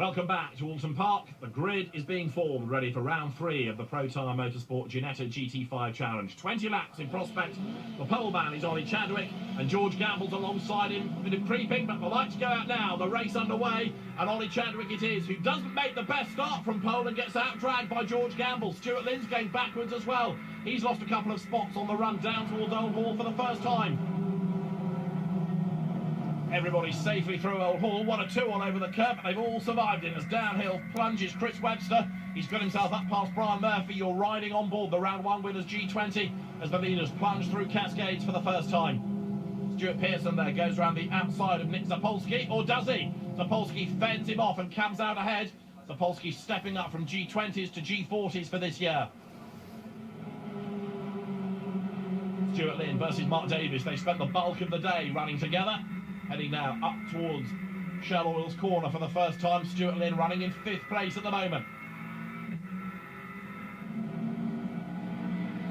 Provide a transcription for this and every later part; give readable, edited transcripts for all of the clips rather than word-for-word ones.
Welcome back to Oulton Park. The grid is being formed, ready for round 3 of the Pro Tire Motorsport Ginetta GT5 Challenge. 20 laps in prospect. The pole man is Ollie Chadwick, and George Gamble's alongside him. A bit of creeping, but the lights go out now. The race underway, and Ollie Chadwick it is, who doesn't make the best start from pole and gets out-dragged by George Gamble. Stuart Lynn's going backwards as well. He's lost a couple of spots on the run down towards Old Hall for the first time. Everybody's safely through Old Hall. 1 or 2 all over the curb, but they've all survived it as downhill plunges Chris Webster. He's got himself up past Brian Murphy. You're riding on board the round 1 winners G20 as the leaders plunge through Cascades for the first time. Stuart Pearson there goes around the outside of Nick Zapolsky, or does he? Zapolsky fends him off and comes out ahead. Zapolsky stepping up from G20s to G40s for this year. Stuart Lynn versus Mark Davis. They spent the bulk of the day running together. Heading now up towards Shell Oil's corner for the first time. Stuart Lynn running in 5th place at the moment.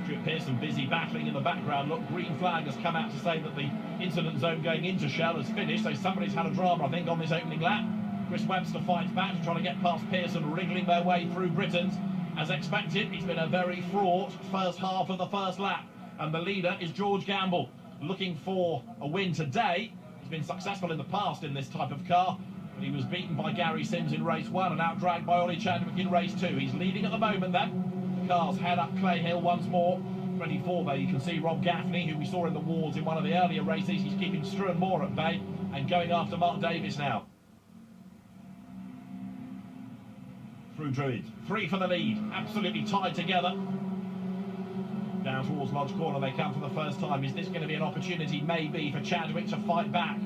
Stuart Pearson busy battling in the background. Look, green flag has come out to say that the incident zone going into Shell has finished, so somebody's had a drama, I think, on this opening lap. Chris Webster fights back to try to get past Pearson, wriggling their way through Britons. As expected, it's been a very fraught first half of the first lap, and the leader is George Gamble, looking for a win today. Been successful in the past in this type of car, but he was beaten by Gary Sims in race 1 and out-dragged by Ollie Chadwick in race 2. He's leading at the moment then. The cars head up Clay Hill once more. 24 there, you can see Rob Gaffney, who we saw in the wards in one of the earlier races. He's keeping Struan Moore at bay and going after Mark Davis now. Through Druid, 3 for the lead, absolutely tied together. Down towards Lodge Corner they come for the first time. Is this going to be an opportunity, maybe, for Chadwick to fight back?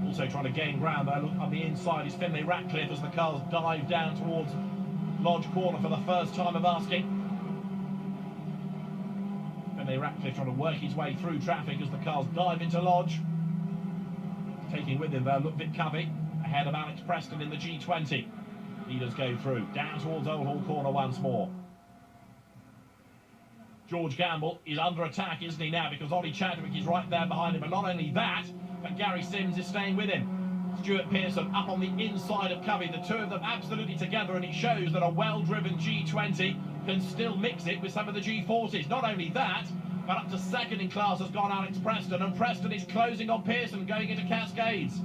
Also trying to gain ground there. Look, on the inside is Finlay Ratcliffe as the cars dive down towards Lodge Corner for the first time of asking. Finlay Ratcliffe trying to work his way through traffic as the cars dive into Lodge. Taking with him there, look, Vic Covey ahead of Alex Preston in the G20. Leaders go through, down towards Old Hall Corner once more. George Gamble is under attack, isn't he now, because Ollie Chadwick is right there behind him, and not only that, but Gary Sims is staying with him. Stuart Pearson up on the inside of Covey, the two of them absolutely together, and it shows that a well-driven G20 can still mix it with some of the G40s. Not only that, but up to 2nd in class has gone Alex Preston, and Preston is closing on Pearson going into Cascades.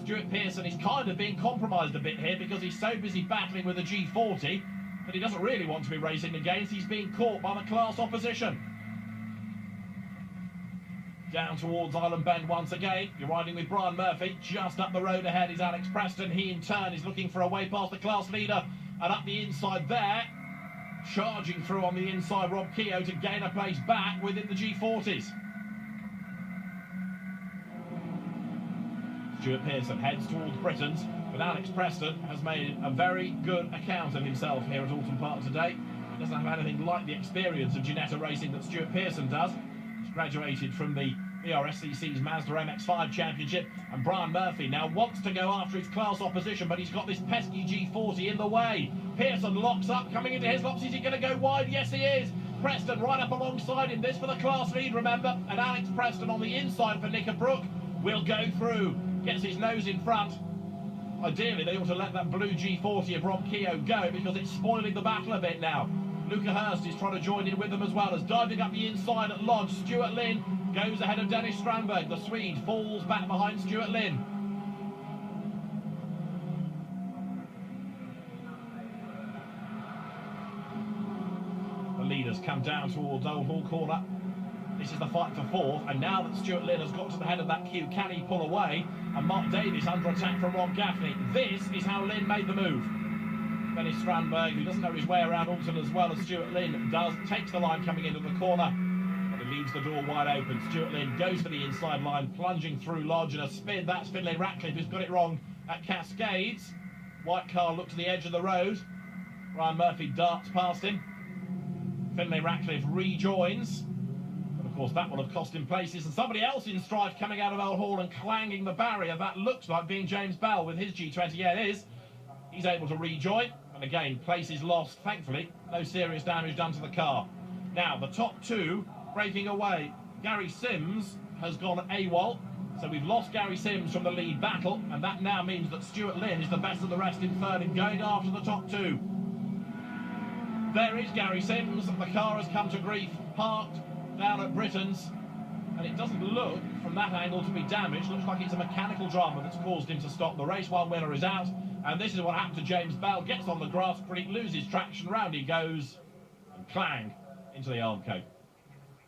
Stuart Pearson is kind of being compromised a bit here because he's so busy battling with the G40 that he doesn't really want to be racing against. He's being caught by the class opposition. Down towards Island Bend once again. You're riding with Brian Murphy. Just up the road ahead is Alex Preston. He in turn is looking for a way past the class leader. And up the inside there, charging through on the inside, Rob Keogh to gain a place back within the G40s. Stuart Pearson heads towards Britons, but Alex Preston has made a very good account of himself here at Oulton Park today. He doesn't have anything like the experience of Ginetta racing that Stuart Pearson does. He's graduated from the BRSCC's Mazda MX-5 Championship, and Brian Murphy now wants to go after his class opposition, but he's got this pesky G40 in the way. Pearson locks up, coming into his locks. Is he going to go wide? Yes, he is. Preston right up alongside him. This for the class lead, remember, and Alex Preston on the inside for Nicker Brook will go through. Gets his nose in front. Ideally, they ought to let that blue G40 of Rob Keogh go because it's spoiling the battle a bit now. Luca Hurst is trying to join in with them as well as diving up the inside at Lodge. Stuart Lynn goes ahead of Dennis Strandberg. The Swede falls back behind Stuart Lynn. The leaders come down towards Old Hall Corner. This is the fight for 4th, and now that Stuart Lynn has got to the head of that queue, can he pull away? And Mark Davis under attack from Rob Gaffney. This is how Lynn made the move. Dennis Strandberg, who doesn't know his way around Oulton as well as Stuart Lynn does, takes the line coming into the corner, but it leaves the door wide open. Stuart Lynn goes for the inside line, plunging through Lodge and a spin. That's Finlay Ratcliffe who's got it wrong at Cascades. White car looked to the edge of the road. Brian Murphy darts past him. Finlay Ratcliffe rejoins. Of course, that will have cost him places, and somebody else in strife coming out of Old Hall and clanging the barrier. That looks like being James Bell with his G20. Yeah, it is. He's able to rejoin, and again, places lost. Thankfully, no serious damage done to the car. Now, the top 2 breaking away. Gary Sims has gone AWOL. So we've lost Gary Sims from the lead battle, and that now means that Stuart Lynn is the best of the rest in third in going after the top two. There is Gary Sims. The car has come to grief, parked down at Britain's, and it doesn't look from that angle to be damaged. Looks like it's a mechanical drama that's caused him to stop. The race one winner is out, and this is what happened to James Bell. Gets on the grass, pretty loses traction, round he goes, and clang into the arm coat.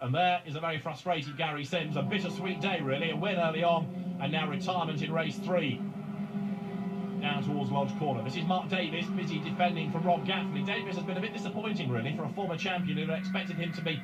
And there is a very frustrated Gary Sims. A bittersweet day, really. A win early on, and now retirement in race 3. Down towards Lodge Corner. This is Mark Davis, busy defending from Rob Gaffney. Davis has been a bit disappointing, really, for a former champion who expected him to be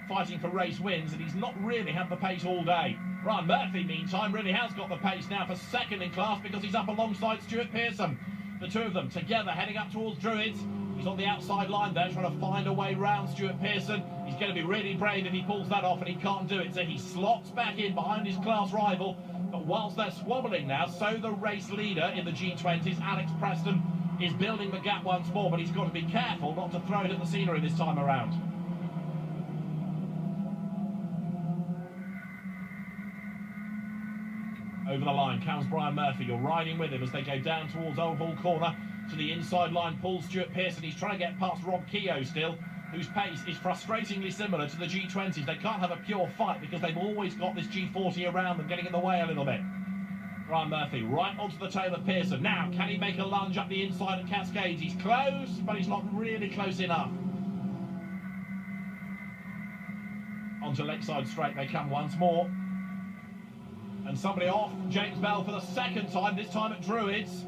fighting for race wins, and he's not really had the pace all day. Brian Murphy, meantime, really has got the pace now for second in class because he's up alongside Stuart Pearson. The two of them together heading up towards Druids. He's on the outside line there, trying to find a way round Stuart Pearson. He's going to be really brave if he pulls that off, and he can't do it, so he slots back in behind his class rival. But whilst they're swabbling now, so the race leader in the G20s, Alex Preston, is building the gap once more, but he's got to be careful not to throw it at the scenery this time around. Over the line comes Brian Murphy. You're riding with him as they go down towards Old Hall Corner. To the inside line pulls Stuart Pearson. He's trying to get past Rob Keogh still, whose pace is frustratingly similar to the G20s. They can't have a pure fight because they've always got this G40 around them, getting in the way a little bit. Brian Murphy right onto the tail of Pearson. Now, can he make a lunge up the inside at Cascades? He's close, but he's not really close enough. Onto Lakeside Straight they come once more. And somebody off, James Bell for the second time, this time at Druids.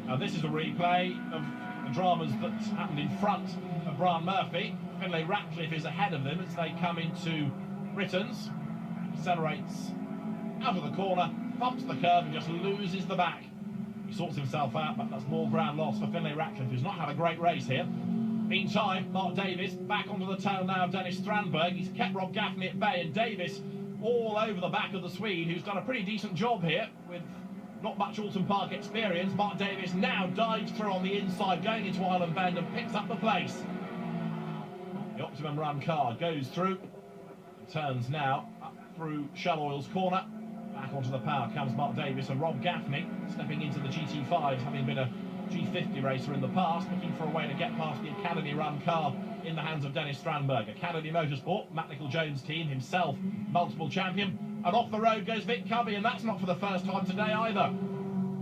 Now this is a replay of the dramas that happened in front of Brian Murphy. Finlay Ratcliffe is ahead of them as they come into Britain's. Accelerates out of the corner, bumps the curve and just loses the back. He sorts himself out, but that's more ground loss for Finlay Ratcliffe, who's not had a great race here. Meantime, Mark Davis back onto the tail now of Dennis Strandberg. He's kept Rob Gaffney at bay, and Davis all over the back of the Swede, who's done a pretty decent job here with not much Oulton Park experience. Mark Davis now dives through on the inside, going into Island Bend and picks up the place. The Optimum Run car goes through, turns now up through Shell Oil's corner. Back onto the power comes Mark Davis and Rob Gaffney, stepping into the GT5, having been a G50 racer in the past, looking for a way to get past the Academy Run car in the hands of Dennis Strandberg. Academy Motorsport, Matt Nicol-Jones' team, himself multiple champion. And off the road goes Vic Cubby, and that's not for the first time today either.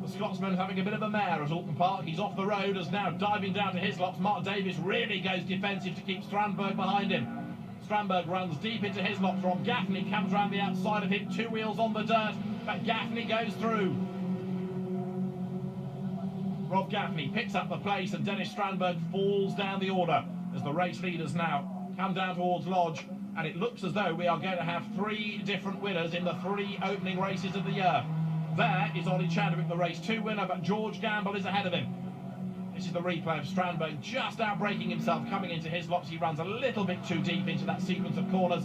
The Scotsman having a bit of a mare at Oulton Park. He's off the road as now diving down to Hislops. Mark Davis really goes defensive to keep Strandberg behind him. Strandberg runs deep into Hislops. Rob Gaffney comes round the outside of him, two wheels on the dirt, but Gaffney goes through. Rob Gaffney picks up the place, and Dennis Strandberg falls down the order as the race leaders now come down towards Lodge, and it looks as though we are going to have 3 different winners in the 3 opening races of the year. There is Ollie Chadwick, the race 2 winner, but George Gamble is ahead of him. This is the replay of Strandberg just outbraking himself coming into Hislops. He runs a little bit too deep into that sequence of corners.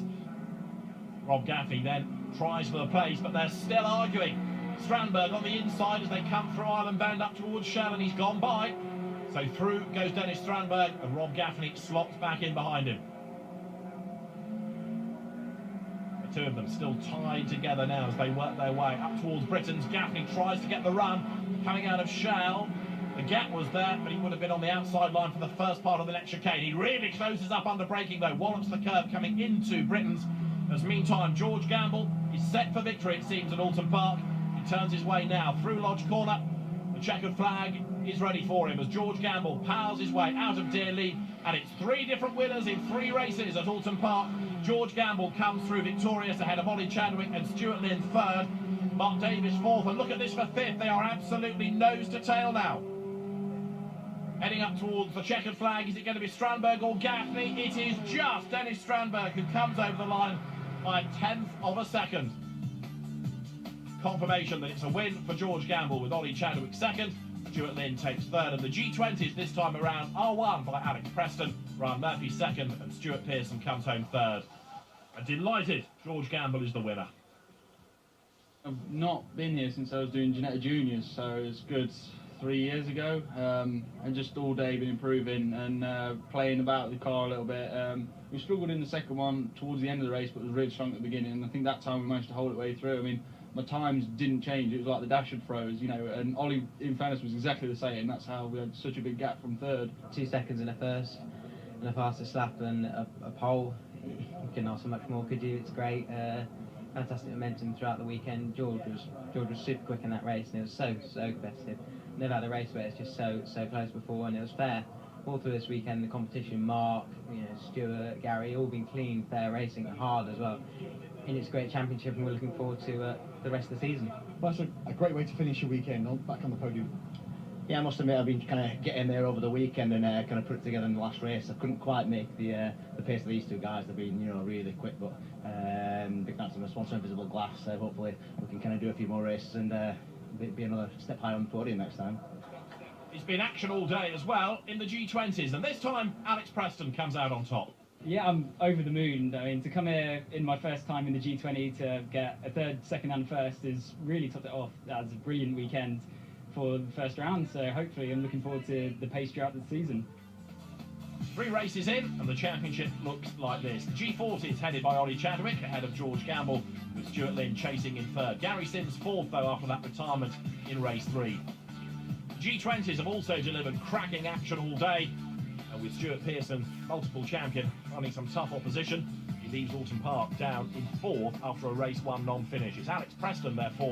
Rob Gaffney then tries for the place, but they're still arguing. Strandberg on the inside as they come through Island Bend up towards Shell, and he's gone by. So through goes Dennis Strandberg, and Rob Gaffney slots back in behind him. The two of them still tied together now as they work their way up towards Britain's. Gaffney tries to get the run, coming out of Shell. The gap was there, but he would have been on the outside line for the first part of the next chicane. He really closes up under braking though, wallops the curve coming into Britain's. As meantime, George Gamble is set for victory, it seems, at Oulton Park. He turns his way now through Lodge Corner. The checkered flag is ready for him as George Gamble powers his way out of dear lead, and it's 3 different winners in 3 races at Oulton Park. George Gamble comes through victorious ahead of Ollie Chadwick and Stuart Lynn 3rd. Mark Davis 4th, and look at this for 5th. They are absolutely nose to tail now. Heading up towards the checkered flag, is it going to be Strandberg or Gaffney? It is just Dennis Strandberg who comes over the line by a 1/10 of a second. Confirmation that it's a win for George Gamble with Ollie Chadwick 2nd. Stuart Lynn takes 3rd, and the G20s this time around are won by Alex Preston. Brian Murphy 2nd, and Stuart Pearson comes home 3rd. A delighted George Gamble is the winner. I've not been here since I was doing Ginetta Juniors, so it's good 3 years ago, and just all day been improving and playing about the car a little bit. We struggled in the second one towards the end of the race, but was really strong at the beginning, and I think that time we managed to hold it way through. I mean, my times didn't change, it was like the dash had froze, you know, and Ollie, in fairness, was exactly the same. That's how we had such a big gap from third. 2 seconds in a first, and a fastest lap and a pole. You couldn't ask for much more, could you? It's great. Fantastic momentum throughout the weekend. George was super quick in that race, and it was so competitive. Never had a race where it's just so close before, and it was fair all through this weekend. The competition, Mark, Stuart, Gary, all been clean, fair racing, and hard as well. And it's a great championship, and we're looking forward to the rest of the season. Well, that's a great way to finish your weekend, back on the podium. Yeah, I must admit I've been kind of getting there over the weekend and kind of put it together in the last race. I couldn't quite make the pace of these two guys. They've been really quick, but big thanks to the sponsor Invisible Glass. Hopefully we can kind of do a few more races and be another step higher on the podium next time. It's been action all day as well in the G20s, and this time Alex Preston comes out on top. Yeah, I'm over the moon. I mean, to come here in my first time in the G20 to get a third, second and first is really topped it off. That was a brilliant weekend for the first round, so hopefully I'm looking forward to the pace throughout the season. 3 races in, and the championship looks like this. The G40 is headed by Ollie Chadwick, ahead of George Gamble, with Stuart Lynn chasing in third. Gary Sims fourth, though, after that retirement in race 3. G20s have also delivered cracking action all day, and with Stuart Pearson, multiple champion, running some tough opposition. He leaves Oulton Park down in 4th after a race 1 non-finish. It's Alex Preston, therefore,